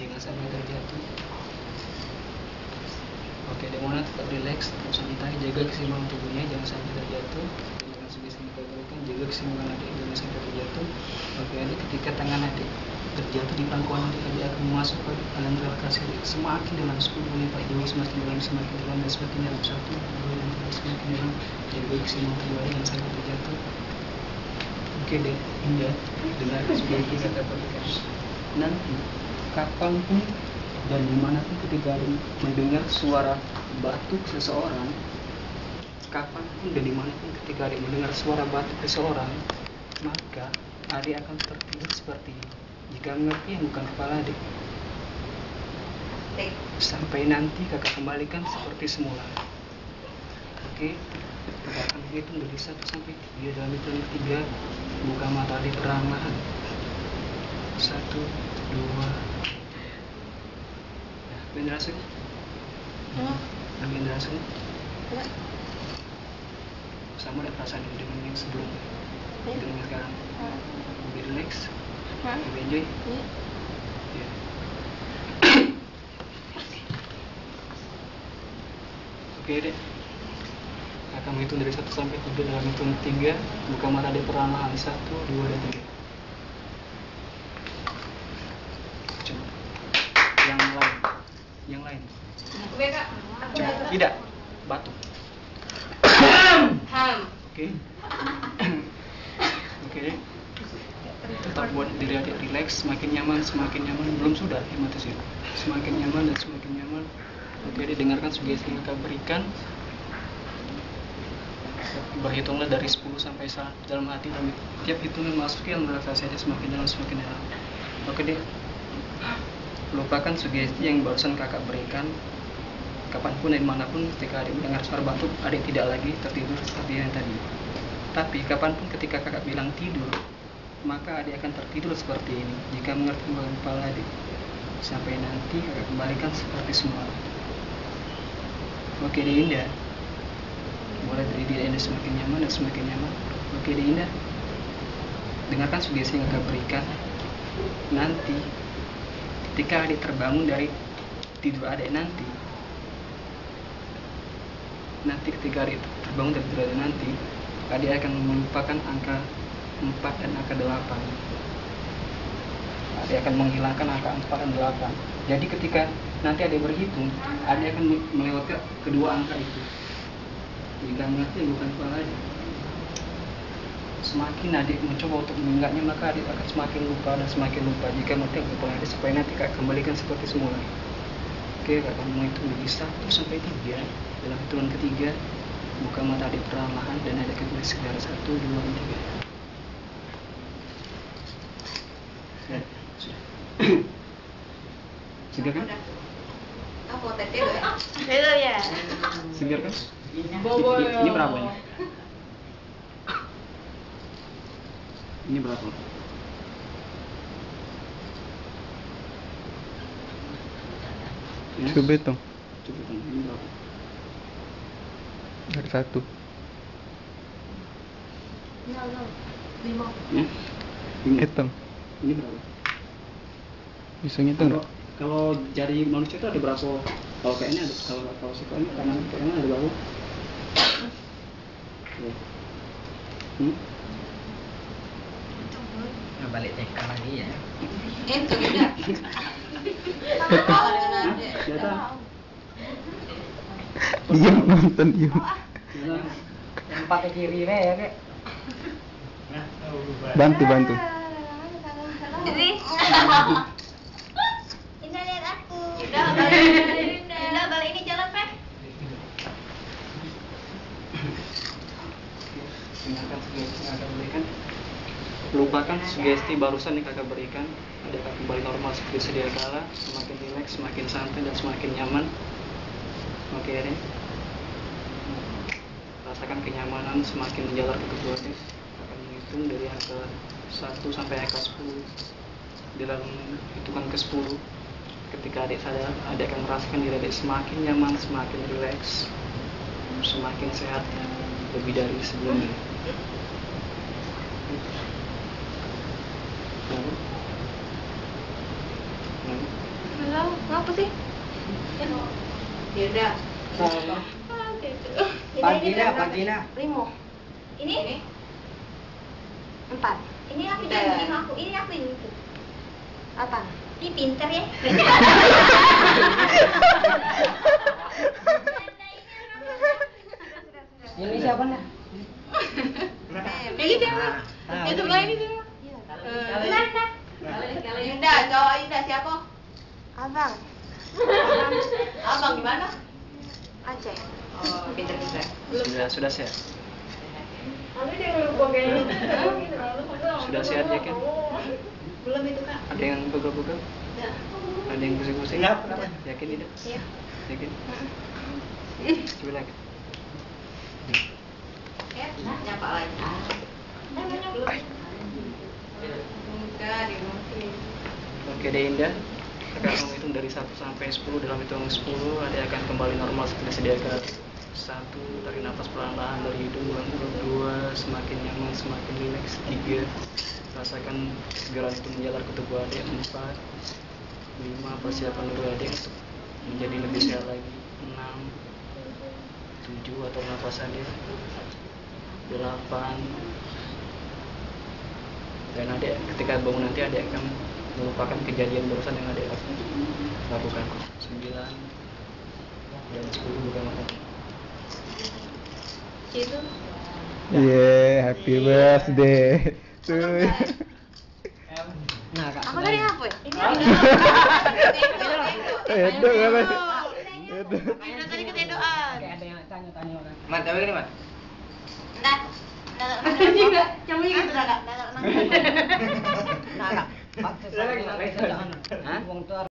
jangan sampai terjatuh. Oke, demona tetap rileks, tetap santai, jaga keseimbangan tubuhnya, jangan sampai terjatuh. Dengan sugesti berikan, jaga keseimbangan adik, jangan sampai terjatuh. Oke, adik, ketika tangan adik terjatuh di pangkuan adik akan masuk ke dalam relakasi adik. Semakin dalam 10 menit, semakin dalam, dan semakin dalam 1, 2, dan 3, semakin dalam. Jaga keseimbangan tubuh adik, jangan sampai terjatuh. Oke deh, Indah, dengarkan sugesti kata berikan. Nanti, kapanpun dan dimanapun ketika mendengar suara batuk seseorang, kapanpun dan dimanapun ketika adik mendengar suara batuk seseorang, maka adik akan tertidur seperti ini. Jika mengerti yang bukan kepala adik, sampai nanti kakak kembalikan seperti semula. Oke, kakak akan menghitung dari 1 sampai 3. Dalam hitungan 3, buka mata adik perlahan. 1, 2. Ambil rasanya. Ambil rasanya. Sama ada perasaan dengan yang sebelumnya. Dengan yang sekarang. Lebih relax. Lebih enjoy. Ya. Oke deh. Akan menghitung dari 1 sampai 3. Dalam hitungan 3, buka mata di perlahan. 1, 2, dan 3. Coba. Yang lain. Coba. Tidak. Batuk. Oke. Oke deh. Tetap buat diri adik relax, semakin nyaman. Belum sudah hipnotis itu. Semakin nyaman dan semakin nyaman. Oke deh, dengarkan sugesti yang kakak berikan. Berhitunglah dari 10 sampai 1 dalam hati, dan tiap hitungan masuk yang relaksasi adik semakin dalam. Oke deh. Lupakan sugesti yang barusan kakak berikan. Kapanpun dan dimanapun ketika adik mendengar suara batuk, adik tidak lagi tertidur seperti yang tadi. Tapi kapanpun ketika kakak bilang tidur, maka adik akan tertidur seperti ini. Jika mengerti bagian kepala adik, sampai nanti kakak kembalikan seperti semula. Oke deh Indah, boleh dari diri Indah semakin nyaman dan semakin nyaman. Oke deh Indah, dengarkan sugesti yang kakak berikan. Nanti ketika adik terbangun dari tidur adik nanti ketika adik terbangun dari tidur adik nanti, adik akan melupakan angka 4 dan angka 8. Adik akan menghilangkan angka 4 dan 8. Jadi ketika nanti adik berhitung, adik akan melewati kedua angka itu. Jika mengerti bukan kepala adik. Semakin adik mencoba untuk mengingatnya, maka adik akan semakin lupa dan semakin lupa. Jika mengerti kepala adik, supaya nanti kakak kembalikan seperti semula. Oke, kakak akan menghitung dari 1 sampai 3. Dalam hitungan ketiga, buka mata adik perlahan dan adik akan tulis sekitar 1, 2, dan 3. Sudah. Segar kan? Segar kan? Ini berapa ya? Ini berapa? Coba hitung. Ini berapa? Dari 1. 5. Ya? Hitung. Ini berapa? Bisa ngitung nggak? Kalau jari manusia itu ada berapa? Kalau kayak ini ada, kalau suka ini kanan ada berapa? Balik TK lagi ya. Itu enggak. Diam nonton diam. Yang pakai kiri ya kek. Bantu. Jadi Indah lihat aku. Indah balik ini jalan Pak. Dengarkan sugesti yang kakak berikan. Lupakan sugesti barusan yang kakak berikan. Ada akan kembali normal seperti sedia kala. Semakin rileks, semakin santai dan semakin nyaman. Oke deh. Rasakan kenyamanan semakin menjalar ke tubuh adik. Akan menghitung dari angka 1 sampai angka 10. Dalam hitungan ke 10, ketika adik sadar, adik akan merasakan diri adik semakin nyaman, semakin rileks, semakin sehat, lebih dari sebelumnya. Lalu Apa sih? Ya udah. Pagina. Limo. Ini? 4. Ini aku janji sama aku. Ini aku ini. 8. Ini pinter ya. Ini siapa nih? Pilih deh. Itu lain itu. Nanda. Yunda, cowok Yunda siapa? Abang. Abang di mana? Aceh. Oh, pinter-pinter. Sudah sehat. Sudah sehat ya kan? Belum itu Kak. Ada yang pegel-pegel? Enggak. Ada yang pusing-pusing? Kenapa? Yakin tidak? Iya. Yakin? Coba lagi. Ya, nyapa lagi. Belum. Enggak, dimungkin. Oke deh Indah, akan menghitung dari 1 sampai 10. Dalam hitungan 10 Ade akan kembali normal seperti sedia kala. 1, tarik nafas perlahan-lahan dari hidung. 2, semakin nyaman, semakin rileks. 3, rasakan segera itu menjalar ke tubuh Ade. 4, 5, persiapan diri Ade untuk menjadi lebih sehat lagi. 6, 7, atur nafas Ade. 8, dan Ade ketika bangun nanti Ade akan melupakan kejadian barusan yang Ade lakukan. 9 dan 10 bukan makan. Itu. Yeah, happy birthday to you. Nah, Kak. Aku tadi apa ya? Ini Edo kan? Edo tadi ketedoan. Kayak ada yang tanya-tanya orang. Man, tapi gini man. Nah, Kamu gitu Kak. Nah, Kak. Paksa saya. Hah? Wong tua